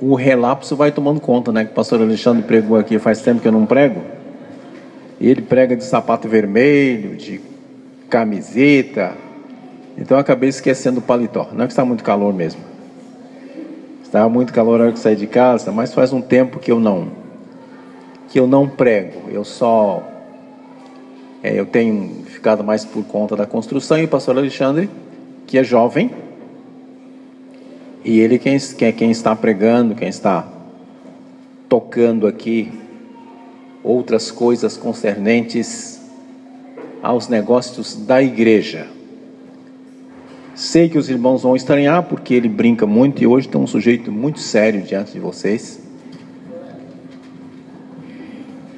O relapso vai tomando conta, né? Que o pastor Alexandre pregou aqui, faz tempo que eu não prego. E ele prega de sapato vermelho, de camiseta. Então eu acabei esquecendo o paletó. Não é que está muito calor mesmo. Estava muito calor na hora que saí de casa, mas faz um tempo que eu não prego. Eu tenho ficado mais por conta da construção, e o pastor Alexandre, que é jovem, e ele quem está pregando, quem está tocando aqui outras coisas concernentes aos negócios da igreja. Sei que os irmãos vão estranhar, porque ele brinca muito, e hoje tem um sujeito muito sério diante de vocês.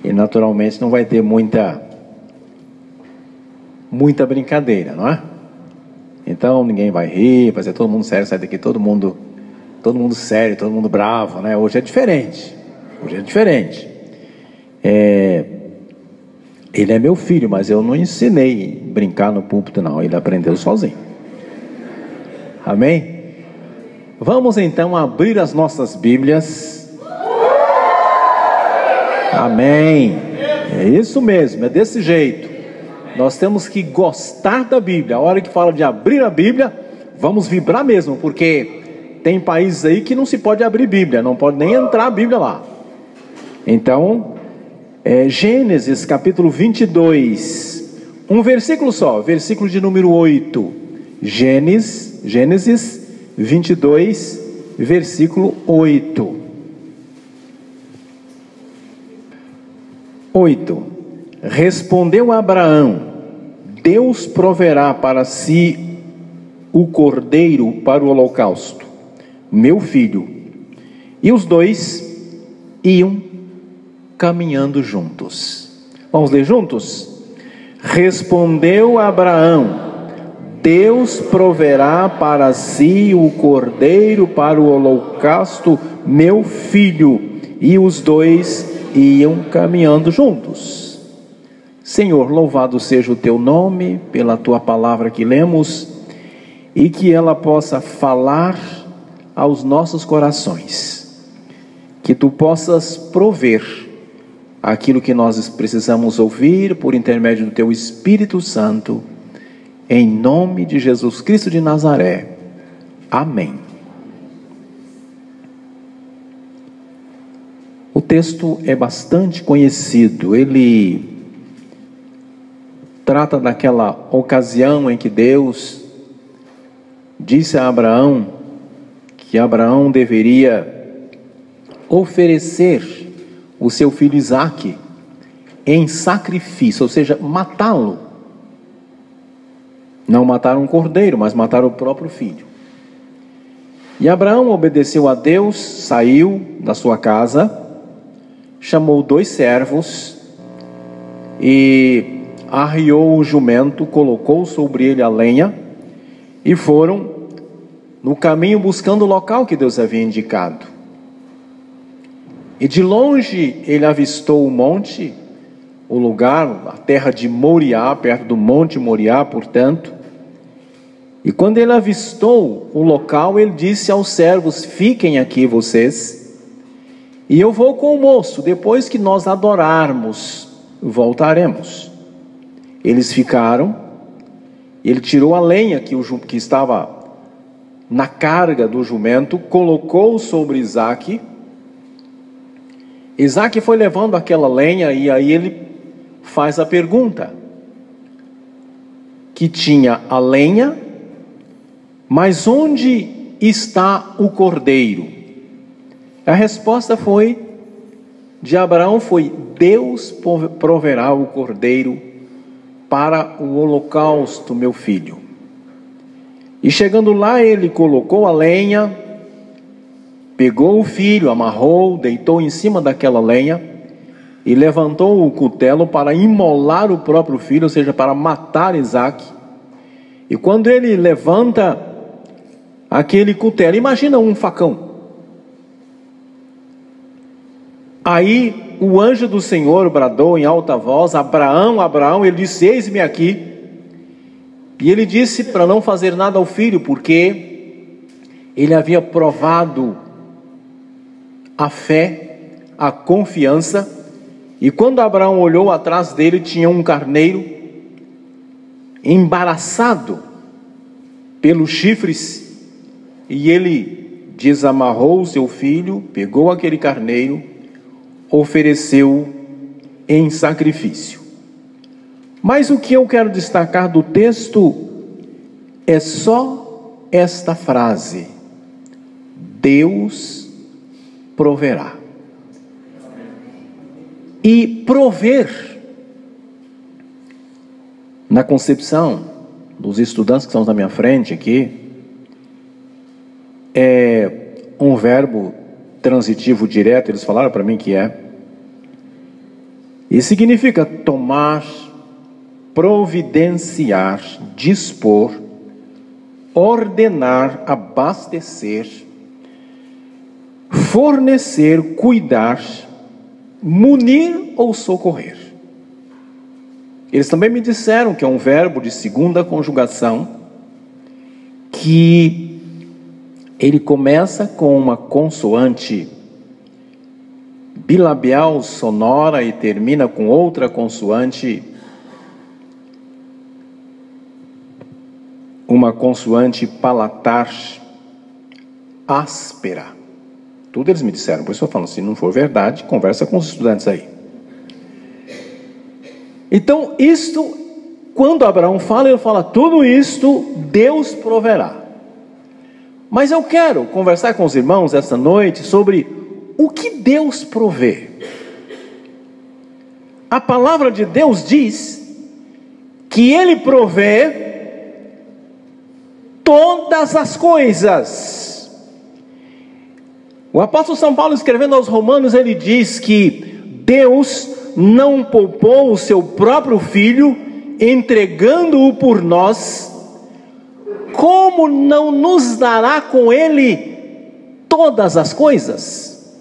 E naturalmente não vai ter muita brincadeira, não é? Então ninguém vai rir, vai ser todo mundo sério, sai daqui todo mundo sério, todo mundo bravo, né? Hoje é diferente. Ele é meu filho, mas eu não ensinei a brincar no púlpito, não. Ele aprendeu sozinho. Amém? Vamos então abrir as nossas Bíblias. Amém. É isso mesmo, é desse jeito. Nós temos que gostar da Bíblia. A hora que fala de abrir a Bíblia, vamos vibrar mesmo, porque tem países aí que não se pode abrir Bíblia, não pode nem entrar a Bíblia lá. Então, Gênesis capítulo 22, um versículo só, versículo de número 8. Gênesis 22, versículo 8. 8. Respondeu Abraão: Deus proverá para si o cordeiro para o holocausto, meu filho. E os dois iam caminhando juntos. Vamos ler juntos? Respondeu Abraão: Deus proverá para si o cordeiro para o holocausto, meu filho. E os dois iam caminhando juntos. Senhor, louvado seja o teu nome pela tua palavra que lemos, e que ela possa falar aos nossos corações, que tu possas prover aquilo que nós precisamos ouvir por intermédio do teu Espírito Santo, em nome de Jesus Cristo de Nazaré. Amém. O texto é bastante conhecido. Ele trata daquela ocasião em que Deus disse a Abraão que Abraão deveria oferecer o seu filho Isaque em sacrifício, ou seja, matá-lo. Não matar um cordeiro, mas matar o próprio filho. E Abraão obedeceu a Deus, saiu da sua casa, chamou 2 servos e arriou o jumento, colocou sobre ele a lenha, e foram no caminho buscando o local que Deus havia indicado. E de longe ele avistou o monte, o lugar, a terra de Moriá, perto do monte Moriá, portanto. E quando ele avistou o local, ele disse aos servos: fiquem aqui vocês, e eu vou com o moço, depois que nós adorarmos, voltaremos. Eles ficaram, ele tirou a lenha que estava na carga do jumento, colocou sobre Isaque. Isaque foi levando aquela lenha, e aí ele faz a pergunta, que tinha a lenha, mas onde está o cordeiro? A resposta de Abraão foi: Deus proverá o cordeiro para o holocausto, meu filho. E chegando lá, ele colocou a lenha, pegou o filho, amarrou, deitou em cima daquela lenha e levantou o cutelo para imolar o próprio filho, ou seja, para matar Isaque. E quando ele levanta aquele cutelo, imagina um facão. Aí o anjo do Senhor bradou em alta voz: Abraão, Abraão. Ele disse: eis-me aqui. E ele disse para não fazer nada ao filho, porque ele havia provado a fé, a confiança. E quando Abraão olhou atrás dele, tinha um carneiro embaraçado pelos chifres, e ele desamarrou o seu filho, pegou aquele carneiro, ofereceu em sacrifício. Mas o que eu quero destacar do texto é só esta frase: Deus proverá. E prover, na concepção dos estudantes que estão na minha frente aqui, é um verbo transitivo direto. Eles falaram para mim que é. E significa tomar, providenciar, dispor, ordenar, abastecer, fornecer, cuidar, munir ou socorrer. Eles também me disseram que é um verbo de segunda conjugação, que ele começa com uma consoante bilabial sonora e termina com outra consoante, uma consoante palatar áspera. Tudo eles me disseram. Por isso eu falo, se não for verdade, conversa com os estudantes aí. Então, isto, quando Abraão fala, ele fala, tudo isto Deus proverá. Mas eu quero conversar com os irmãos esta noite sobre o que Deus provê. A palavra de Deus diz que Ele provê todas as coisas. O apóstolo São Paulo, escrevendo aos Romanos, ele diz que Deus não poupou o seu próprio Filho, entregando-o por nós, como não nos dará com Ele todas as coisas?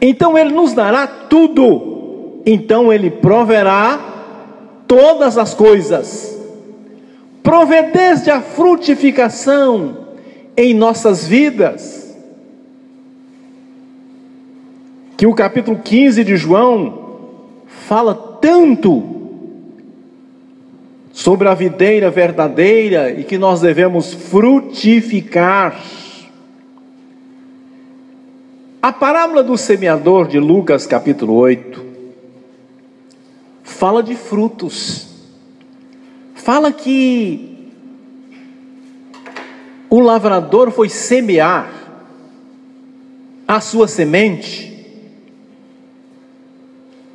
Então Ele nos dará tudo, então Ele proverá todas as coisas. Provê desde a frutificação em nossas vidas, que o capítulo 15 de João fala tanto sobre a videira verdadeira e que nós devemos frutificar. A parábola do semeador de Lucas capítulo 8 fala de frutos. Fala que o lavrador foi semear a sua semente,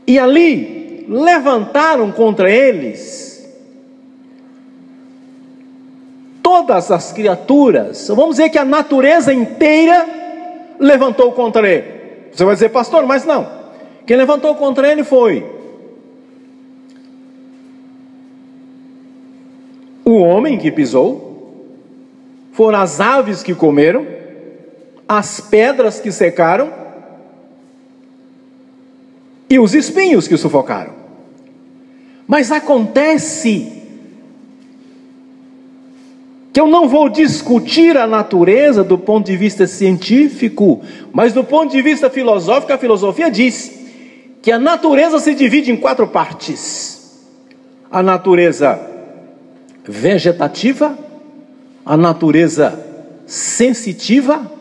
e ali levantaram contra eles todas as criaturas. Vamos dizer que a natureza inteira levantou contra ele. Você vai dizer, pastor, mas não. Quem levantou contra ele foi o homem que pisou, foram as aves que comeram, as pedras que secaram, e os espinhos que sufocaram. Mas acontece que eu não vou discutir a natureza do ponto de vista científico, mas do ponto de vista filosófico, a filosofia diz que a natureza se divide em 4 partes: a natureza vegetativa, a natureza sensitiva,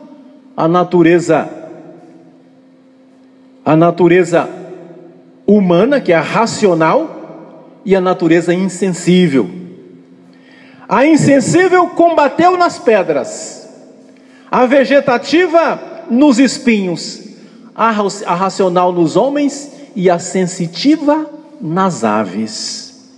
a natureza humana, que é a racional, e a natureza insensível. A insensível combateu nas pedras, a vegetativa nos espinhos, a racional nos homens e a sensitiva nas aves.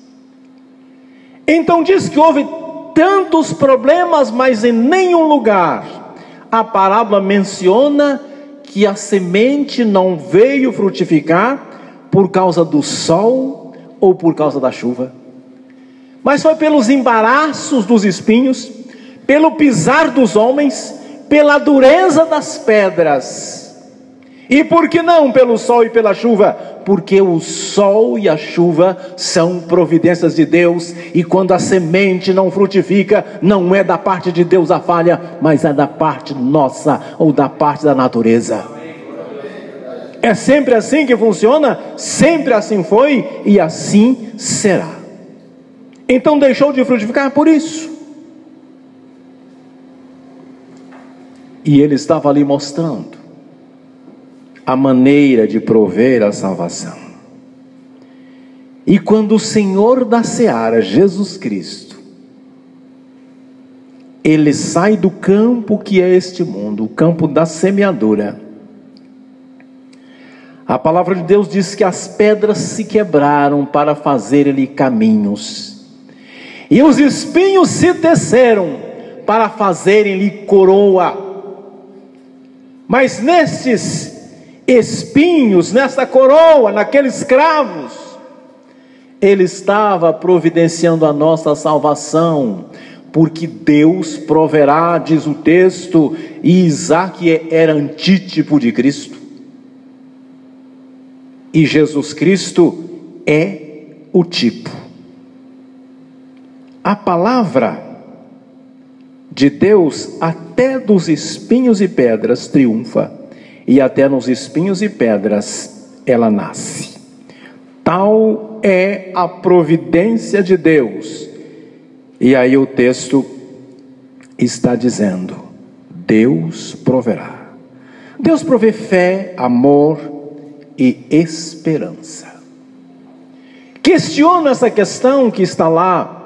Então diz que houve tantos problemas, mas em nenhum lugar a parábola menciona que a semente não veio frutificar por causa do sol ou por causa da chuva, mas foi pelos embaraços dos espinhos, pelo pisar dos homens, pela dureza das pedras. E por que não pelo sol e pela chuva? Porque o sol e a chuva são providências de Deus, e quando a semente não frutifica, não é da parte de Deus a falha, mas é da parte nossa, ou da parte da natureza. É sempre assim que funciona, sempre assim foi, e assim será. Então deixou de frutificar por isso. E ele estava ali mostrando a maneira de prover a salvação. E quando o Senhor da seara, Jesus Cristo, ele sai do campo que é este mundo, o campo da semeadura, a palavra de Deus diz que as pedras se quebraram para fazer-lhe caminhos, e os espinhos se teceram para fazerem-lhe coroa. Mas nestes espinhos, nessa coroa, naqueles cravos, ele estava providenciando a nossa salvação, porque Deus proverá, diz o texto, e Isaac era antítipo de Cristo, e Jesus Cristo é o tipo. A palavra de Deus até dos espinhos e pedras triunfa, e até nos espinhos e pedras ela nasce. Tal é a providência de Deus. E aí o texto está dizendo: Deus proverá. Deus provê fé, amor e esperança. Questiono essa questão que está lá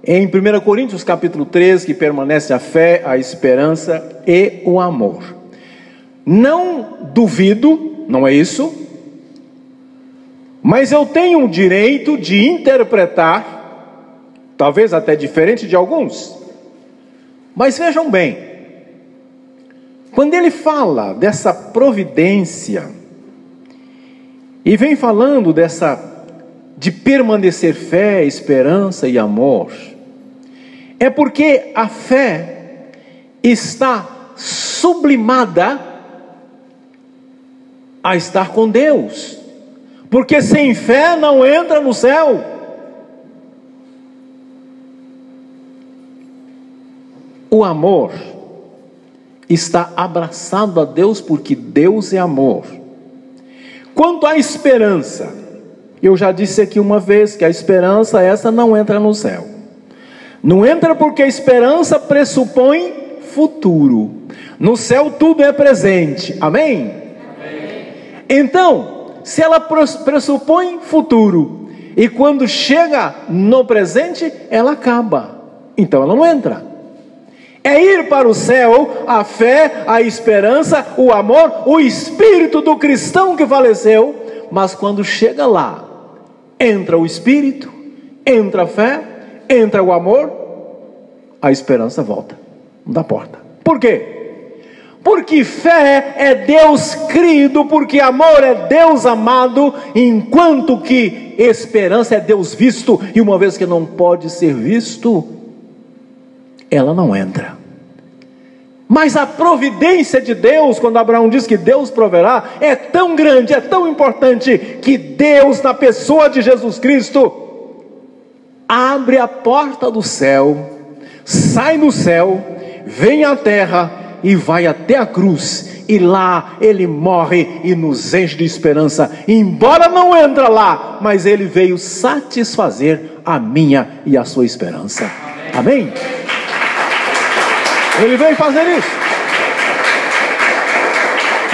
em 1 Coríntios capítulo 3, que permanece a fé, a esperança e o amor. Não duvido, não é isso, mas eu tenho o direito de interpretar, talvez até diferente de alguns, mas vejam bem, quando ele fala dessa providência, e vem falando de permanecer fé, esperança e amor, é porque a fé está sublimada a estar com Deus, porque sem fé não entra no céu. O amor está abraçado a Deus, porque Deus é amor. Quanto à esperança, eu já disse aqui uma vez que a esperança essa não entra no céu. Não entra porque a esperança pressupõe futuro. No céu tudo é presente, amém? Então, se ela pressupõe futuro, e quando chega no presente, ela acaba, então ela não entra. É ir para o céu a fé, a esperança, o amor, o espírito do cristão que faleceu, mas quando chega lá, entra o espírito, entra a fé, entra o amor, a esperança volta da porta. Por quê? Porque fé é Deus crido, porque amor é Deus amado, enquanto que esperança é Deus visto, e uma vez que não pode ser visto, ela não entra. Mas a providência de Deus, quando Abraão diz que Deus proverá, é tão grande, é tão importante, que Deus, na pessoa de Jesus Cristo, abre a porta do céu, sai do céu, vem à terra, e vai até a cruz, e lá ele morre e nos enche de esperança, embora não entra lá, mas ele veio satisfazer a minha e a sua esperança. Amém? Ele veio fazer isso.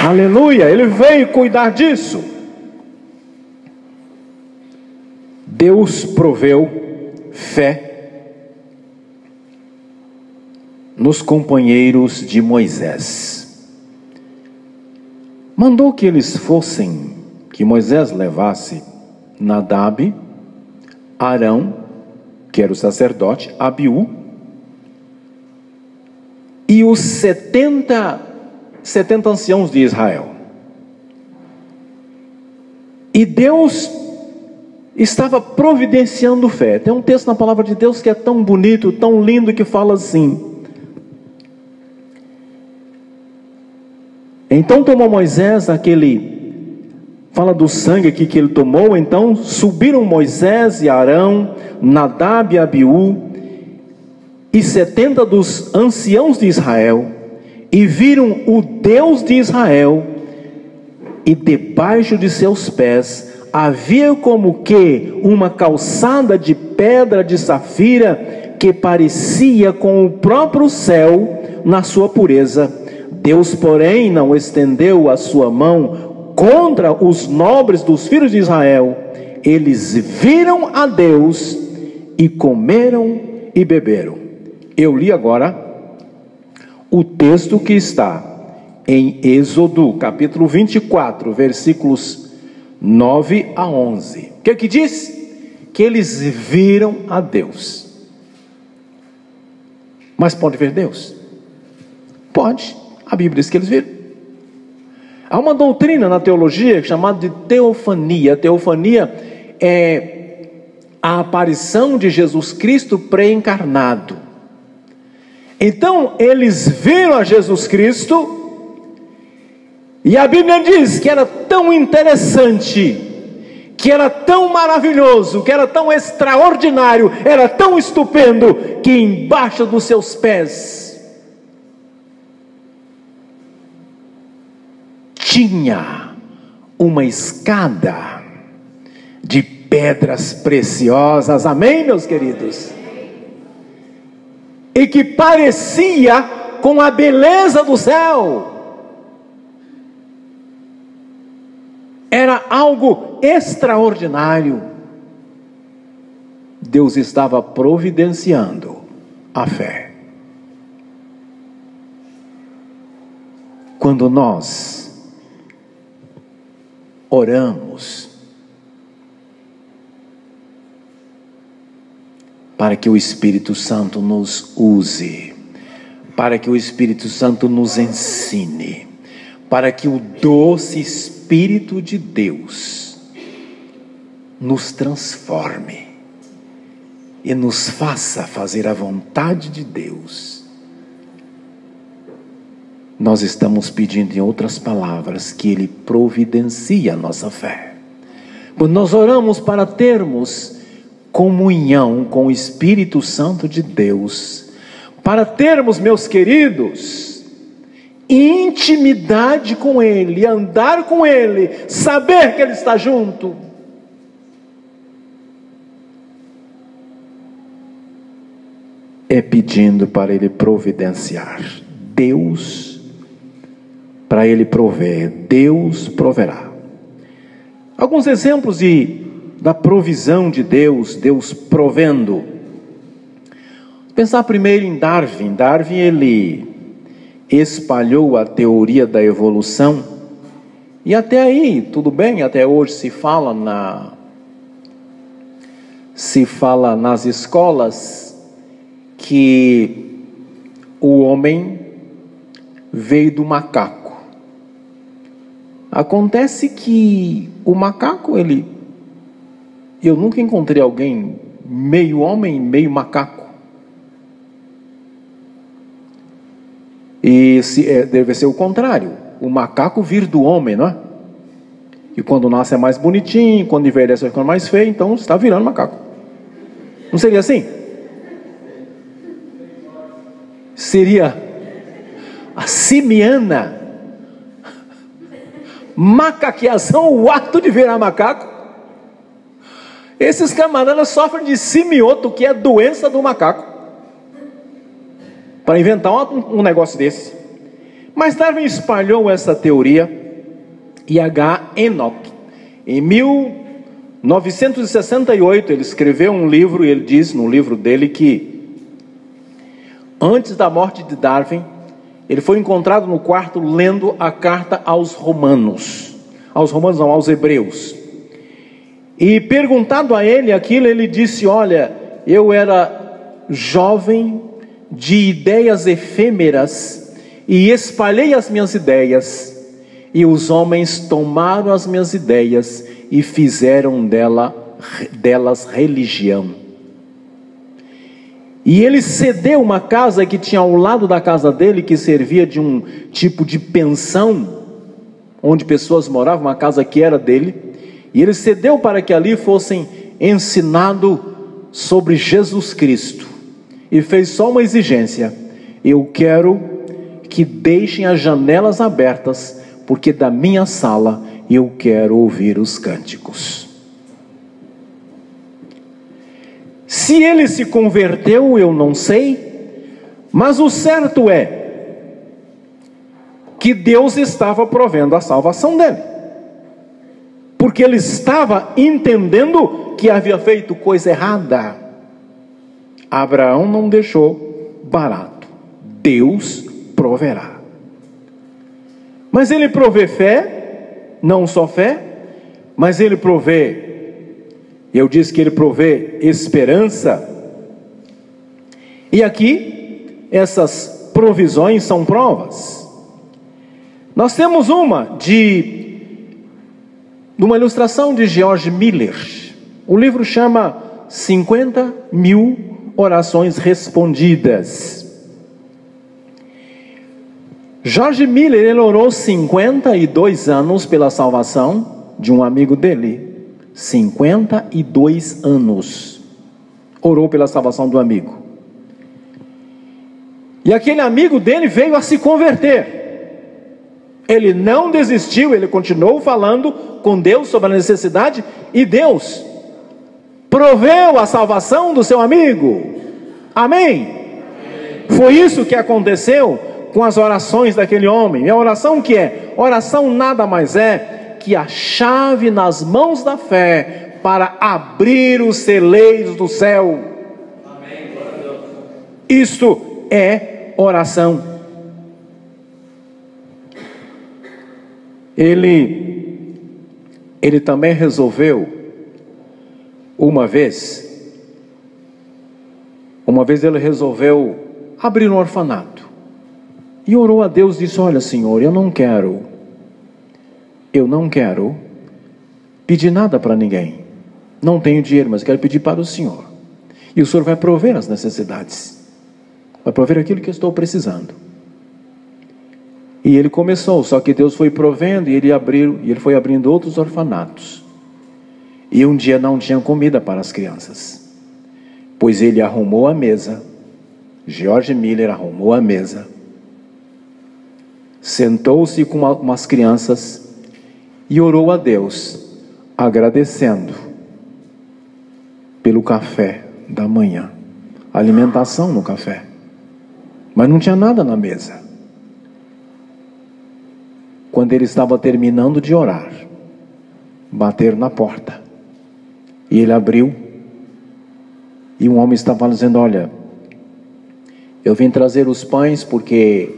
Aleluia, ele veio cuidar disso. Deus proveu fé nos companheiros de Moisés. Mandou que que Moisés levasse Nadab, Arão, que era o sacerdote, Abiú, e os 70 anciãos de Israel. E Deus estava providenciando fé. Tem um texto na palavra de Deus que é tão bonito, tão lindo, que fala assim: Então tomou Moisés fala do sangue aqui que ele tomou. Então subiram Moisés e Arão, Nadab e Abiú, e 70 dos anciãos de Israel, e viram o Deus de Israel, e debaixo de seus pés havia como que uma calçada de pedra de safira, que parecia com o próprio céu na sua pureza. Deus, porém, não estendeu a sua mão contra os nobres dos filhos de Israel. Eles viram a Deus e comeram e beberam. Eu li agora o texto que está em Êxodo, capítulo 24, versículos 9 a 11. O que diz? Que eles viram a Deus. Mas pode ver Deus? Pode. A Bíblia diz que eles viram. Há uma doutrina na teologia chamada de teofania. A teofania é a aparição de Jesus Cristo pré-encarnado. Então eles viram a Jesus Cristo, e a Bíblia diz que era tão interessante, que era tão maravilhoso, que era tão extraordinário, era tão estupendo, que embaixo dos seus pés tinha uma escada de pedras preciosas. Amém, meus queridos? E que parecia com a beleza do céu. Era algo extraordinário. Deus estava providenciando a fé. Quando nós oramos para que o Espírito Santo nos use, para que o Espírito Santo nos ensine, para que o doce Espírito de Deus nos transforme e nos faça fazer a vontade de Deus. Nós estamos pedindo, em outras palavras, que Ele providencie a nossa fé. Quando nós oramos para termos comunhão com o Espírito Santo de Deus, para termos, meus queridos, intimidade com Ele, andar com Ele, saber que Ele está junto, é pedindo para Ele providenciar. Deus, para Ele prover, Deus proverá. Alguns exemplos da provisão de Deus, Deus provendo. Pensar primeiro em Darwin. Darwin, ele espalhou a teoria da evolução, e até aí, tudo bem, até hoje se fala nas escolas que o homem veio do macaco. Acontece que o macaco, eu nunca encontrei alguém meio homem, meio macaco. E deve ser o contrário, o macaco vir do homem, não é? E quando nasce é mais bonitinho, quando envelhece vai ficando mais feio, então está virando macaco. Não seria assim? Seria a simiana macaqueação, o ato de virar macaco. Esses camaradas sofrem de simioto, que é a doença do macaco, para inventar um negócio desse. Mas Darwin espalhou essa teoria, e H. Enoch, em 1968, ele escreveu um livro, e ele diz no livro dele que antes da morte de Darwin, ele foi encontrado no quarto lendo a carta aos romanos. Aos romanos não, aos hebreus. E perguntado a ele aquilo, ele disse: olha, eu era jovem de ideias efêmeras e espalhei as minhas ideias, e os homens tomaram as minhas ideias e fizeram delas religião. E ele cedeu uma casa que tinha ao lado da casa dele, que servia de um tipo de pensão, onde pessoas moravam, uma casa que era dele, e ele cedeu para que ali fossem ensinados sobre Jesus Cristo, e fez só uma exigência: eu quero que deixem as janelas abertas, porque da minha sala eu quero ouvir os cânticos. Se ele se converteu, eu não sei, mas o certo é que Deus estava provendo a salvação dele, porque ele estava entendendo que havia feito coisa errada. Abraão não deixou barato: Deus proverá. Mas ele provê fé, não só fé, mas ele provê, eu disse que ele provê esperança. E aqui, essas provisões são provas. Nós temos uma ilustração de George Miller. O livro chama 50.000 orações respondidas. George Miller, ele orou 52 anos pela salvação de um amigo dele. 52 anos orou pela salvação do amigo. E aquele amigo dele veio a se converter. Ele não desistiu, ele continuou falando com Deus sobre a necessidade, e Deus proveu a salvação do seu amigo. Amém? Foi isso que aconteceu com as orações daquele homem. E a oração que é? Oração nada mais é que a chave nas mãos da fé para abrir os celeiros do céu. Isto é oração. Ele também resolveu, uma vez ele resolveu abrir um orfanato, e orou a Deus, disse: olha, Senhor, eu não quero pedir nada para ninguém, não tenho dinheiro, mas quero pedir para o Senhor, e o Senhor vai prover as necessidades, vai prover aquilo que eu estou precisando. E ele começou, só que Deus foi provendo, e ele foi abrindo outros orfanatos. E um dia não tinha comida para as crianças, pois ele arrumou a mesa. George Miller arrumou a mesa, sentou-se com umas crianças e orou a Deus, agradecendo pelo café da manhã, alimentação no café, mas não tinha nada na mesa. Quando ele estava terminando de orar, bateram na porta, e ele abriu, e um homem estava dizendo: olha, eu vim trazer os pães porque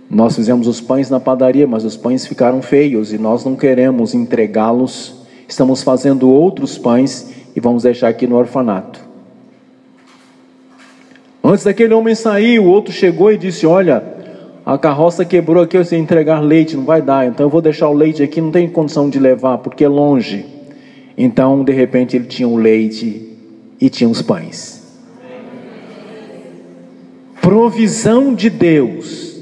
nós fizemos os pães na padaria, mas os pães ficaram feios e nós não queremos entregá-los, estamos fazendo outros pães e vamos deixar aqui no orfanato. Antes daquele homem sair, o outro chegou e disse: olha, a carroça quebrou aqui, eu sei entregar leite, não vai dar, então eu vou deixar o leite aqui, não tem condição de levar, porque é longe. Então, de repente, ele tinha o leite e tinha os pães. Provisão de Deus.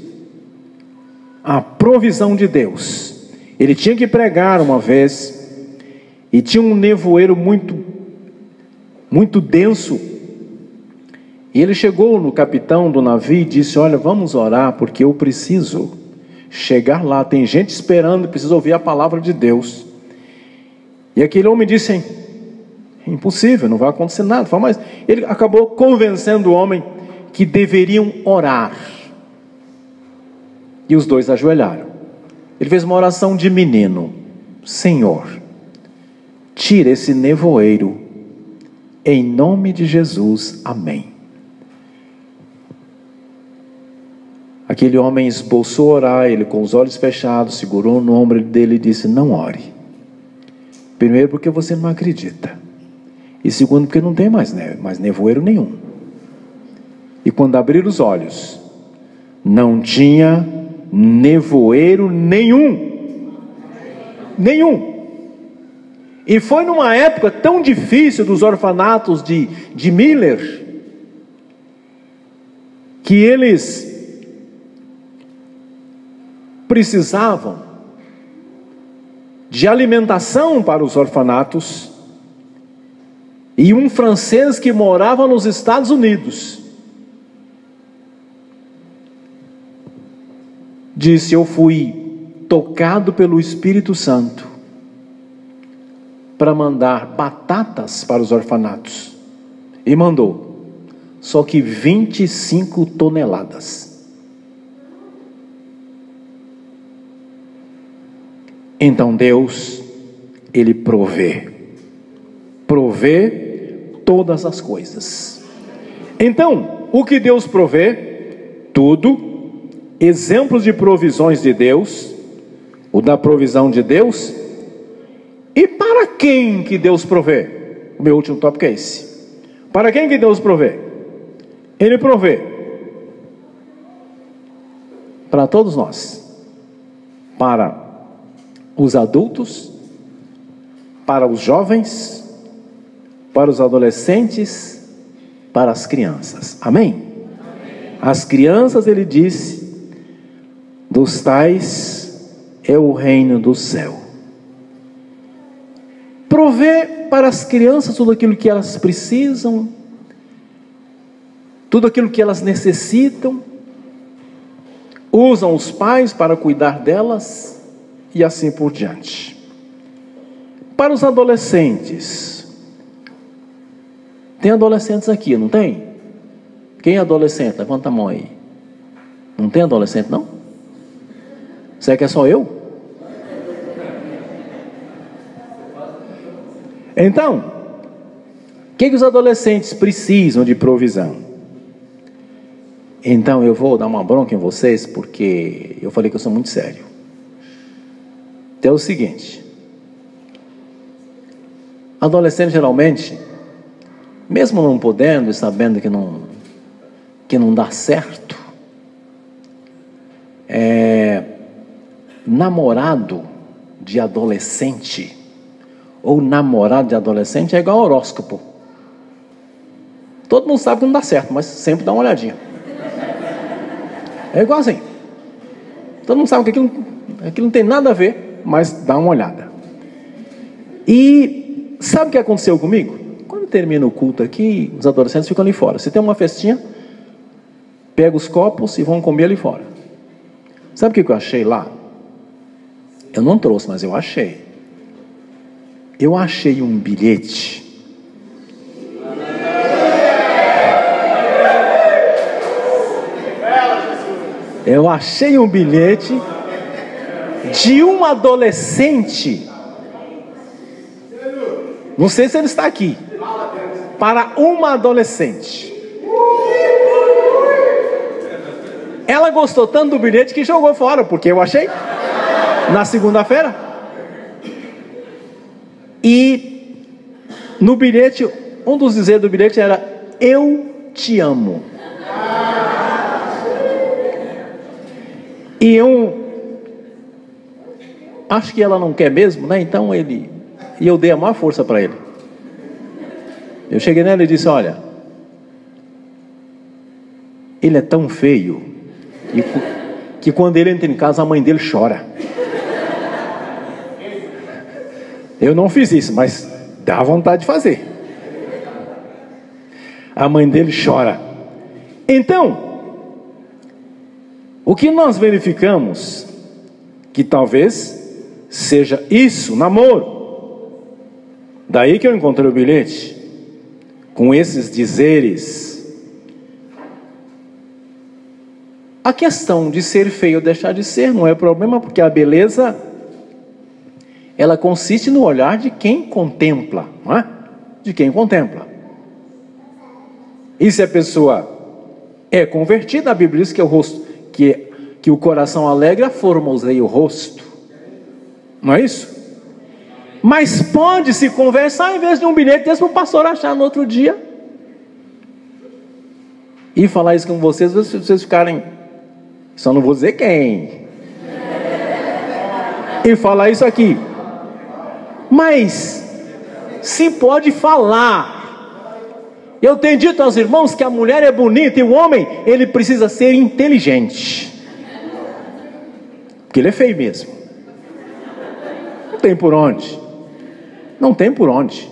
A provisão de Deus. Ele tinha que pregar uma vez, e tinha um nevoeiro muito denso. E ele chegou no capitão do navio e disse: olha, vamos orar, porque eu preciso chegar lá, tem gente esperando, precisa ouvir a palavra de Deus. E aquele homem disse: é impossível, não vai acontecer nada. Mas ele acabou convencendo o homem que deveriam orar, e os dois ajoelharam. Ele fez uma oração de menino: Senhor, tira esse nevoeiro, em nome de Jesus, amém. Aquele homem esboçou orar, ele com os olhos fechados, segurou no ombro dele e disse: não ore. Primeiro, porque você não acredita, e segundo, porque não tem mais nevoeiro nenhum. E quando abrir os olhos, não tinha nevoeiro nenhum. E foi numa época tão difícil dos orfanatos de Miller, que eles precisavam de alimentação para os orfanatos, e um francês que morava nos Estados Unidos disse: eu fui tocado pelo Espírito Santo para mandar batatas para os orfanatos, e mandou, só que 25 toneladas. Então Deus, Ele provê todas as coisas. Então, o que Deus provê? Tudo. Exemplos de provisões de Deus, o da provisão de Deus. E para quem que Deus provê? O meu último tópico é esse. Para quem que Deus provê? Ele provê para todos nós, para os adultos, para os jovens, para os adolescentes, para as crianças. Amém? Amém. As crianças, ele disse, dos tais é o reino do céu. Provê para as crianças tudo aquilo que elas precisam, tudo aquilo que elas necessitam, usam os pais para cuidar delas, e assim por diante. Para os adolescentes, tem adolescentes aqui, não tem? Quem é adolescente? Levanta a mão aí. Não tem adolescente, não? Será que é só eu? Então, o que os adolescentes precisam de provisão? Então eu vou dar uma bronca em vocês, porque eu falei que eu sou muito sério. Então é o seguinte: adolescente geralmente, mesmo não podendo e sabendo que não dá certo, namorado de adolescente ou namorado de adolescente é igual ao horóscopo. Todo mundo sabe que não dá certo, mas sempre dá uma olhadinha. É igual assim. Todo mundo sabe que aquilo não tem nada a ver, mas dá uma olhada. E sabe o que aconteceu comigo? Quando termina o culto aqui, os adolescentes ficam ali fora. Se tem uma festinha, pega os copos e vão comer ali fora. Sabe o que eu achei lá? Eu não trouxe, mas eu achei. Eu achei um bilhete. Eu achei um bilhete de um adolescente. Não sei se ele está aqui. Para uma adolescente. Ela gostou tanto do bilhete que jogou fora, porque eu achei na segunda-feira. E no bilhete, um dos dizeres do bilhete era: eu te amo. E eu acho que ela não quer mesmo, né? Então eu dei a maior força para ele. Eu cheguei nela e disse: olha, ele é tão feio que quando ele entra em casa a mãe dele chora. Eu não fiz isso, mas dá vontade de fazer. A mãe dele chora. Então, o que nós verificamos, que talvez seja isso, namoro. Daí que eu encontrei o bilhete, com esses dizeres. A questão de ser feio ou deixar de ser não é problema, porque a beleza, ela consiste no olhar de quem contempla, não é? De quem contempla. E se a pessoa é convertida, a Bíblia diz que é o rosto, que o coração alegre formoseia o rosto. Não é isso? Mas pode se conversar em vez de um bilhete desse para o pastor achar no outro dia e falar isso com vocês, se vocês ficarem, só não vou dizer quem, e falar isso aqui. Mas se pode falar. Eu tenho dito aos irmãos que a mulher é bonita e o homem, ele precisa ser inteligente. Porque ele é feio mesmo. Não tem por onde. Não tem por onde.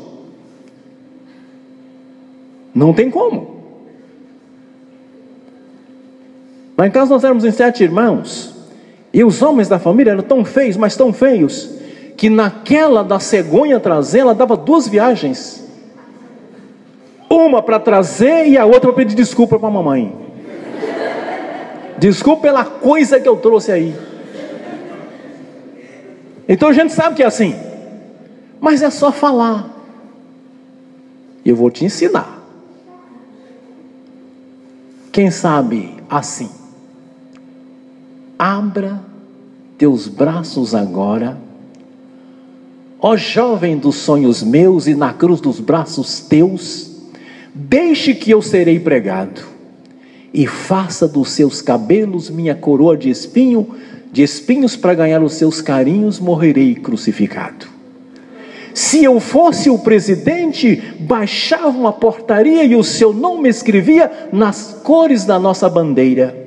Não tem como. Lá em casa nós éramos em 7 irmãos. E os homens da família eram tão feios, mas tão feios, que naquela da cegonha trazer, ela dava 2 viagens. Uma para trazer e a outra para pedir desculpa para a mamãe. Desculpa pela coisa que eu trouxe aí. Então a gente sabe que é assim. Mas é só falar. E eu vou te ensinar. Quem sabe assim. Abra teus braços agora, ó jovem dos sonhos meus, e na cruz dos braços teus, deixe que eu serei pregado, e faça dos seus cabelos minha coroa de espinhos para ganhar os seus carinhos, morrerei crucificado. Se eu fosse o presidente, baixava uma portaria e o seu nome escrevia nas cores da nossa bandeira.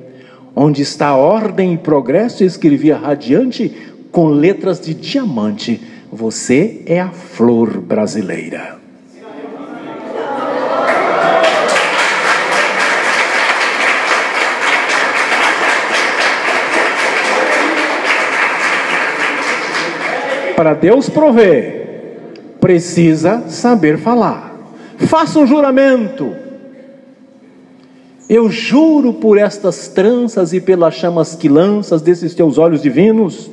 Onde está a ordem e progresso, escrevia radiante com letras de diamante: você é a flor brasileira. Para Deus prover, precisa saber falar. Faça um juramento. Eu juro por estas tranças e pelas chamas que lanças desses teus olhos divinos,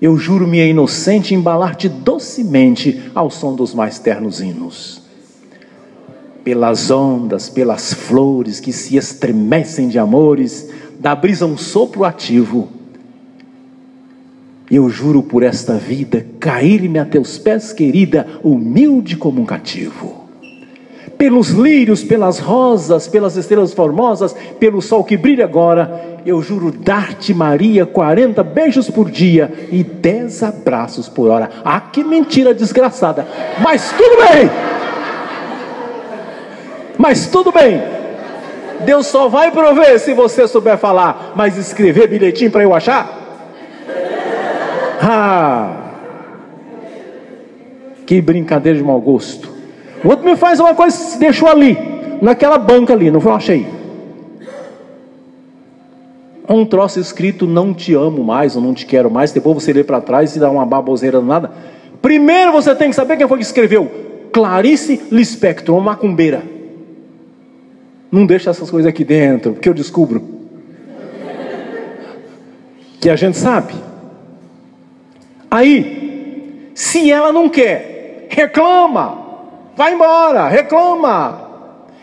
eu juro minha inocente embalar-te docemente ao som dos mais ternos hinos. Pelas ondas, pelas flores que se estremecem de amores, da brisa um sopro ativo, eu juro por esta vida cair-me a teus pés, querida, humilde como um cativo. Pelos lírios, pelas rosas, pelas estrelas formosas, pelo sol que brilha agora, eu juro dar-te, Maria, 40 beijos por dia e 10 abraços por hora. Ah, que mentira desgraçada! Mas tudo bem! Mas tudo bem! Deus só vai prover se você souber falar, mas escrever bilhetinho para eu achar? Ah! Que brincadeira de mau gosto! O outro me faz uma coisa, se deixou ali, naquela banca ali, não foi? Eu achei. Um troço escrito: não te amo mais, ou não te quero mais. Depois você lê para trás e dá uma baboseira danada. Primeiro você tem que saber quem foi que escreveu. Clarice Lispector, uma macumbeira. Não deixa essas coisas aqui dentro, porque eu descubro que a gente sabe. Aí, se ela não quer, reclama. Vai embora, reclama.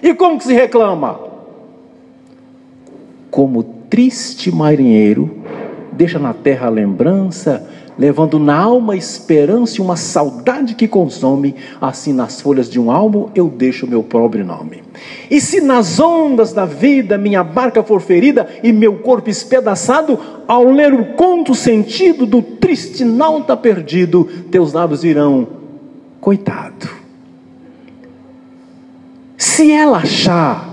E como que se reclama? Como triste marinheiro, deixa na terra a lembrança, levando na alma a esperança e uma saudade que consome, assim nas folhas de um álbum eu deixo o meu pobre nome. E se nas ondas da vida minha barca for ferida e meu corpo espedaçado, ao ler o conto sentido do triste nauta perdido, teus lábios dirão: coitado. Se ela achar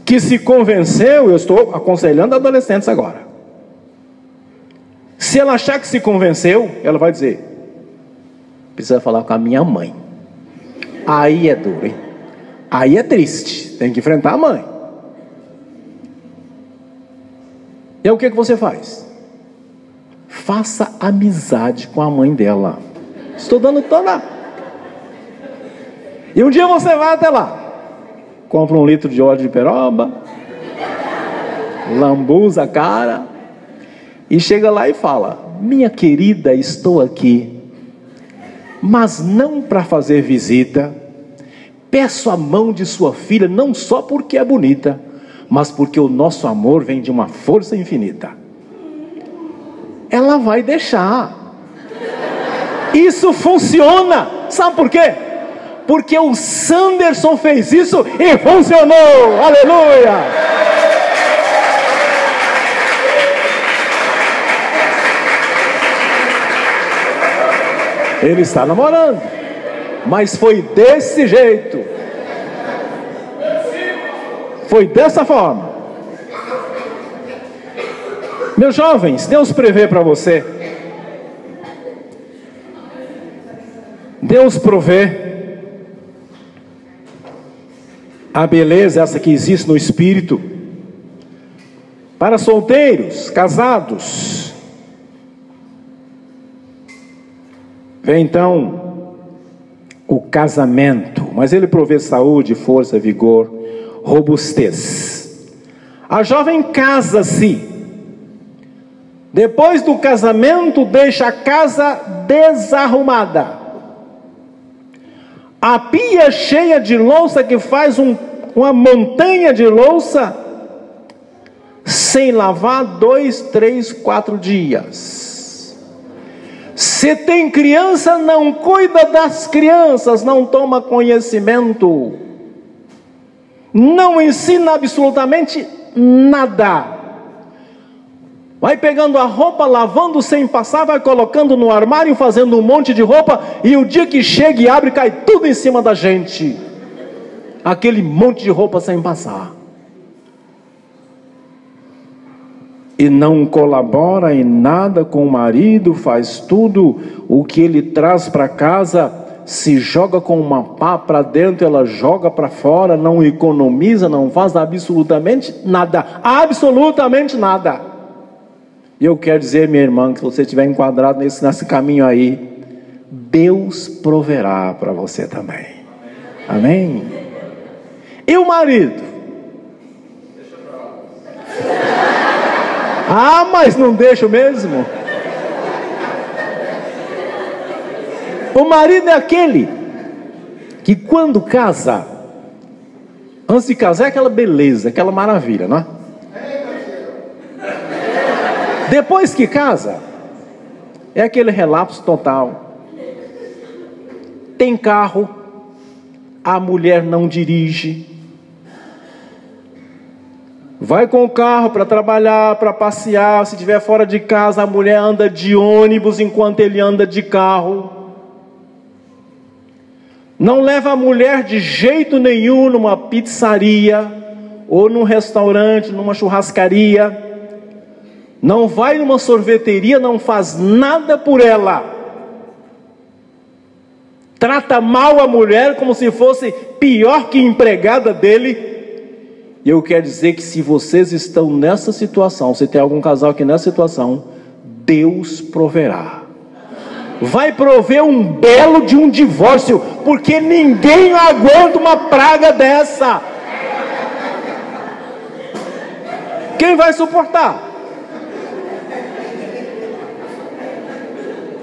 que se convenceu, eu estou aconselhando adolescentes agora. Se ela achar que se convenceu, ela vai dizer: precisa falar com a minha mãe. Aí é duro, hein? Aí é triste, tem que enfrentar a mãe. E aí o que você faz? Faça amizade com a mãe dela. Estou dando toda. E um dia você vai até lá, compra 1 litro de óleo de peroba, lambuza a cara e chega lá e fala: minha querida, estou aqui, mas não para fazer visita. Peço a mão de sua filha, não só porque é bonita, mas porque o nosso amor vem de uma força infinita. Ela vai deixar. Isso funciona. Sabe por quê? Porque o Sanderson fez isso e funcionou. Aleluia! Ele está namorando, mas foi desse jeito. Foi dessa forma. Meus jovens, Deus prevê para você. Deus provê a beleza, essa que existe no Espírito, para solteiros, casados. Vem então o casamento, mas ele provê saúde, força, vigor, robustez. A jovem casa-se. Depois do casamento, deixa a casa desarrumada. A pia cheia de louça, que faz uma montanha de louça, sem lavar 2, 3, 4 dias. Se tem criança, não cuida das crianças, não toma conhecimento, não ensina absolutamente nada. Vai pegando a roupa, lavando sem passar, vai colocando no armário, fazendo um monte de roupa, e o dia que chega e abre, cai tudo em cima da gente. Aquele monte de roupa sem passar. E não colabora em nada com o marido, faz tudo o que ele traz para casa, se joga com uma pá para dentro, ela joga para fora, não economiza, não faz absolutamente nada. Absolutamente nada. E eu quero dizer, minha irmã, que se você estiver enquadrado nesse caminho aí, Deus proverá para você também. Amém? E o marido? Ah, mas não deixa mesmo? O marido é aquele que quando casa, antes de casar é aquela beleza, aquela maravilha, não é? Depois que casa, é aquele relapso total. Tem carro, a mulher não dirige. Vai com o carro para trabalhar, para passear. Se estiver fora de casa, a mulher anda de ônibus enquanto ele anda de carro. Não leva a mulher de jeito nenhum numa pizzaria, ou num restaurante, numa churrascaria. Não vai numa sorveteria, não faz nada por ela. Trata mal a mulher como se fosse pior que empregada dele. E eu quero dizer que se vocês estão nessa situação, se tem algum casal aqui nessa situação, Deus proverá. Vai prover um belo de um divórcio, porque ninguém aguenta uma praga dessa. Quem vai suportar?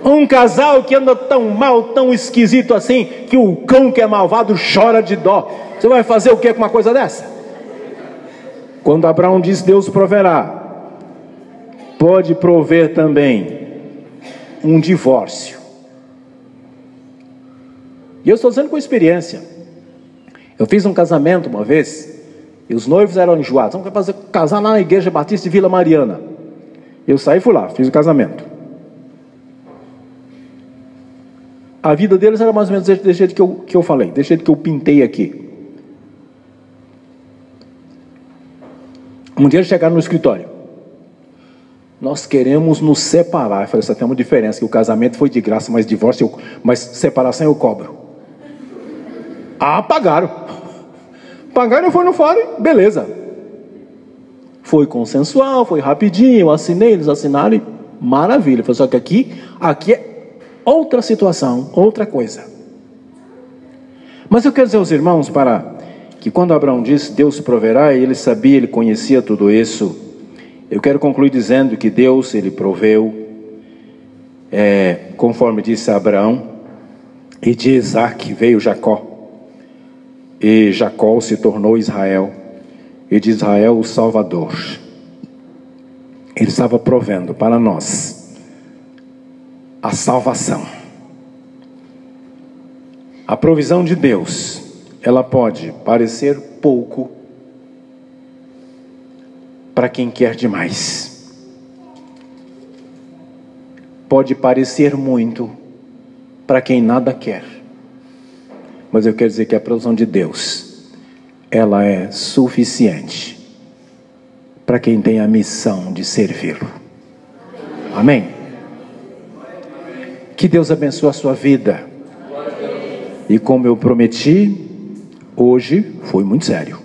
Um casal que anda tão mal, tão esquisito assim, que o cão que é malvado chora de dó. Você vai fazer o que com uma coisa dessa? Quando Abraão diz Deus proverá, pode prover também um divórcio. E eu estou dizendo com experiência. Eu fiz um casamento uma vez, e os noivos eram enjoados. Vamos casar lá na Igreja Batista de Vila Mariana. Eu saí e fui lá, fiz o casamento. A vida deles era mais ou menos desse jeito que eu falei, desse jeito que eu pintei aqui. Um dia eles chegaram no escritório. Nós queremos nos separar. Eu falei, só tem uma diferença, que o casamento foi de graça, mas divórcio, mas separação eu cobro. Ah, pagaram. Pagaram, eu fui no fora, beleza. Foi consensual, foi rapidinho, eu assinei, eles assinaram, e maravilha. Eu falei, só que aqui é outra situação, outra coisa. Mas eu quero dizer aos irmãos, para que quando Abraão disse Deus proverá, ele sabia, ele conhecia tudo isso. Eu quero concluir dizendo que Deus, ele proveu, conforme disse a Abraão, e de Isaac veio Jacó, e Jacó se tornou Israel, e de Israel o Salvador. Ele estava provendo para nós a salvação. A provisão de Deus, ela pode parecer pouco para quem quer demais. Pode parecer muito para quem nada quer. Mas eu quero dizer que a provisão de Deus, ela é suficiente para quem tem a missão de servi-lo. Amém? Que Deus abençoe a sua vida. E como eu prometi, hoje foi muito sério.